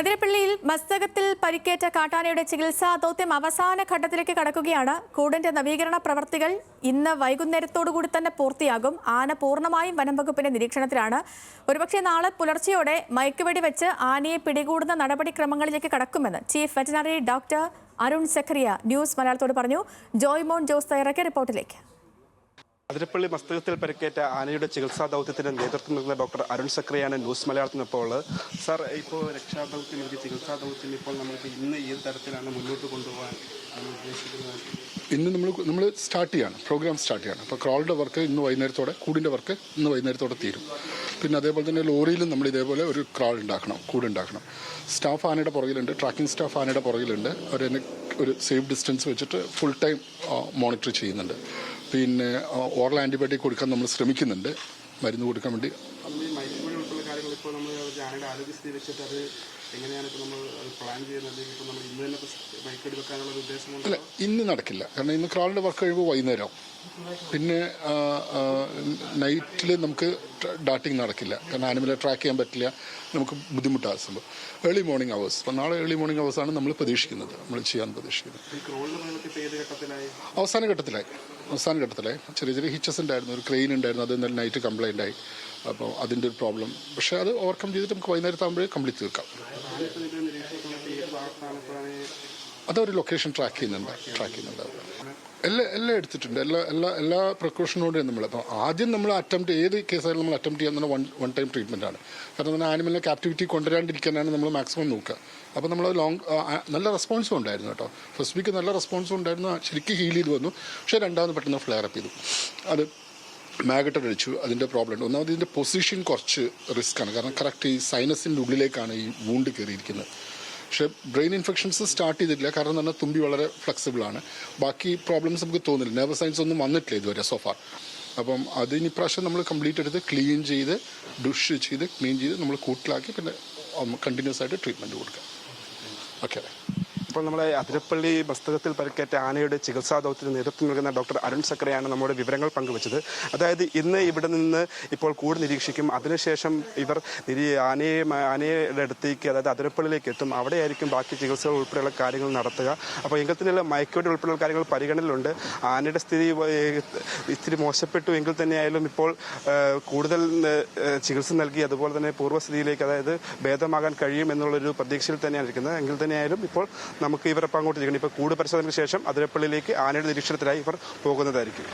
അതിരപ്പള്ളിയിൽ മസ്തകത്തിൽ പരിക്കേറ്റ കാട്ടാനയുടെ ചികിത്സാ ദൗത്യം അവസാന ഘട്ടത്തിലേക്ക് കടക്കുകയാണ്. കൂടിന്റെ നവീകരണ പ്രവർത്തികൾ ഇന്ന് വൈകുന്നേരത്തോടുകൂടി തന്നെ പൂർത്തിയാകും. ആന പൂർണ്ണമായും വനംവകുപ്പിന്റെ നിരീക്ഷണത്തിലാണ്. ഒരുപക്ഷെ നാളെ പുലർച്ചെയോടെ മയക്കുവെടി വെച്ച് ആനയെ പിടികൂടുന്ന നടപടിക്രമങ്ങളിലേക്ക് കടക്കുമെന്ന് chief veterinary doctor Arun Zachariah news മലയാളത്തോട് പറഞ്ഞു. ജോയ്മോൻ ജോസ് തയ്യാറാക്കിയ റിപ്പോർട്ടിലേക്ക്. അതിരപ്പള്ളി മസ്തകത്തിൽ പരിക്കേറ്റ ആനയുടെ ചികിത്സാ ദൗത്യത്തിന് നേതൃത്വം നൽകുന്ന ഡോക്ടർ അരുൺ സക്രിയാണ് ന്യൂസ് മലയാളത്തിനപ്പോൾ ഉള്ളത്. സാർ, ഇപ്പോൾ രക്ഷാദൗത്യം ചികിത്സാ ദൗത്യം ഇപ്പോൾ നമുക്ക് ഇന്ന് ഈ തരത്തിലാണ് മുന്നോട്ട് കൊണ്ടുപോകാൻ ഉദ്ദേശിക്കുന്നത്? ഇന്ന് നമ്മൾ സ്റ്റാർട്ട് ചെയ്യാണ്, പ്രോഗ്രാം സ്റ്റാർട്ട് ചെയ്യാണ്. അപ്പോൾ ക്രോളുടെ വർക്ക് ഇന്ന് വൈകുന്നേരത്തോടെ, കൂടിൻ്റെ വർക്ക് ഇന്ന് വൈകുന്നേരത്തോടെ തീരും. പിന്നെ അതേപോലെ തന്നെ ലോറിയിലും നമ്മൾ ഇതേപോലെ ഒരു ക്രോൾ ഉണ്ടാക്കണം, കൂടുണ്ടാക്കണം. സ്റ്റാഫ് ആനയുടെ പുറകിലുണ്ട്, ട്രാക്കിംഗ് സ്റ്റാഫ് ആനയുടെ പുറകിലുണ്ട്. അവരെന്നെ ഒരു സേഫ് ഡിസ്റ്റൻസ് വെച്ചിട്ട് ഫുൾ ടൈം മോണിറ്റർ ചെയ്യുന്നുണ്ട്. പിന്നെ ഓറൽ ആൻറ്റിബയോട്ടിക് കൊടുക്കാൻ നമ്മൾ ശ്രമിക്കുന്നുണ്ട്, മരുന്ന് കൊടുക്കാൻ വേണ്ടി. അല്ല, ഇന്ന് നടക്കില്ല. കാരണം ഇന്ന് ക്രാളിൻ്റെ വർക്ക് കഴിയുമ്പോൾ വൈകുന്നേരം. പിന്നെ നൈറ്റിൽ നമുക്ക് ഡാർട്ടിങ് നടക്കില്ല. കാരണം ആനിമലെ ട്രാക്ക് ചെയ്യാൻ പറ്റില്ല, നമുക്ക് ബുദ്ധിമുട്ടാണ് സംഭവം. Early morning hours. അപ്പോൾ നാളെ ഏർലി മോർണിംഗ് അവേഴ്സാണ് നമ്മൾ പ്രതീക്ഷിക്കുന്നത്, നമ്മൾ ചെയ്യാൻ പ്രതീക്ഷിക്കുന്നത്. അവസാന ഘട്ടത്തിലായി ചെറിയ ചെറിയ ഹിച്ചസ് ഉണ്ടായിരുന്നു, ഒരു ക്രെയിൻ ഉണ്ടായിരുന്നു, അത് ഇന്നലെ നൈറ്റ് കംപ്ലൈൻ്റ് ആയി. അപ്പോൾ അതിൻ്റെ ഒരു പ്രോബ്ലം. പക്ഷേ അത് ഓവർകം ചെയ്തിട്ട് നമുക്ക് വൈകുന്നേരത്താകുമ്പോഴേ കംപ്ലീറ്റ് തീർക്കാം. അതൊരു ലൊക്കേഷൻ ട്രാക്ക് ചെയ്യുന്നുണ്ട്. എല്ലാം എടുത്തിട്ടുണ്ട്. എല്ലാ പ്രിക്കോഷനോടെയും നമ്മൾ. അപ്പോൾ ആദ്യം നമ്മൾ ഏത് കേസായാലും നമ്മൾ അറ്റംപ്റ്റ് ചെയ്യാൻ വൺ ടൈം ട്രീറ്റ്മെൻറ്റാണ്. കാരണം തന്നെ ആനിമലിനെ ക്യാപ്റ്റിവിറ്റി കൊണ്ടുവരാണ്ടിരിക്കാനാണ് നമ്മൾ മാക്സിമം നോക്കുക. അപ്പോൾ നമ്മൾ നല്ല റെസ്പോൺസും ഉണ്ടായിരുന്നു കേട്ടോ. ഫസ്റ്റ് വീക്ക് നല്ല റെസ്പോൺസും ഉണ്ടായിരുന്നു, ശരിക്കും ഹീൽ ചെയ്ത് വന്നു. പക്ഷേ രണ്ടാമത് പെട്ടെന്ന് ഫ്ലെയർ അപ്പ് ചെയ്തു. അത് മാഗറ്റ് അടിച്ചു. അതിൻ്റെ പ്രോബ്ലം ഉണ്ട്. ഒന്നാമത് ഇതിൻ്റെ പൊസിഷൻ കുറച്ച് റിസ്ക്കാണ്. കാരണം കറക്റ്റ് ഈ സൈനസിൻ്റെ ഉള്ളിലേക്കാണ് ഈ വൂണ്ട് കയറിയിരിക്കുന്നത്. പക്ഷേ ബ്രെയിൻ ഇൻഫെക്ഷൻസ് സ്റ്റാർട്ട് ചെയ്തിട്ടില്ല. കാരണം എന്ന് പറഞ്ഞാൽ തുമ്പി വളരെ ഫ്ലെക്സിബിളാണ്. ബാക്കി പ്രോബ്ലംസ് നമുക്ക് തോന്നില്ല. നെർവസ് സയൻസ് ഒന്നും വന്നിട്ടില്ല ഇതുവരെ സോഫാർ. അപ്പം അതിന് ഇപ്രാവശ്യം നമ്മൾ കംപ്ലീറ്റ് എടുത്ത് ക്ലീൻ ചെയ്ത് ഡുഷ് ചെയ്ത് ക്ലീൻ ചെയ്ത് നമ്മൾ കൂട്ടിലാക്കി പിന്നെ കണ്ടിന്യൂസ് ആയിട്ട് ട്രീറ്റ്മെൻറ്റ് കൊടുക്കാം. ഓക്കെ. ഇപ്പോൾ നമ്മളെ അതിരപ്പള്ളി മസ്തകത്തിൽ പരിക്കേറ്റ ആനയുടെ ചികിത്സാ ദൗത്യത്തിന് നേതൃത്വം നൽകുന്ന ഡോക്ടർ അരുൺ സക്രിയാണ് നമ്മുടെ വിവരങ്ങൾ പങ്കുവച്ചത്. അതായത് ഇന്ന് ഇവിടെ നിന്ന് ഇപ്പോൾ കൂട് നിരീക്ഷിക്കും. അതിനുശേഷം ഇവർ ആനയുടെ അടുത്തേക്ക്, അതായത് അതിരപ്പള്ളിയിലേക്ക് എത്തും. അവിടെയായിരിക്കും ബാക്കി ചികിത്സകൾ ഉൾപ്പെടെയുള്ള കാര്യങ്ങൾ നടത്തുക. അപ്പോൾ എങ്കിൽ തന്നെ മയക്കുവെടി ഉൾപ്പെടെയുള്ള കാര്യങ്ങൾ പരിഗണനയിലുണ്ട്. ആനയുടെ സ്ഥിതി ഇത്തിരി മോശപ്പെട്ടു എങ്കിൽ തന്നെയായാലും ഇപ്പോൾ കൂടുതൽ ചികിത്സ നൽകി അതുപോലെ തന്നെ പൂർവ്വസ്ഥിതിയിലേക്ക്, അതായത് ഭേദമാകാൻ കഴിയും എന്നുള്ളൊരു പ്രതീക്ഷയിൽ തന്നെയാണ് ഇരിക്കുന്നത്. എങ്കിൽ തന്നെയായാലും ഇപ്പോൾ നമുക്ക് ഇവരൊപ്പം അങ്ങോട്ട് ചെയ്യണം. ഇപ്പോൾ കൂട് പരിശോധനയ്ക്ക് ശേഷം അതിരപ്പള്ളിയിലേക്ക് ആനയുടെ നിരീക്ഷണത്തിനായി ഇവർ പോകുന്നതായിരിക്കും.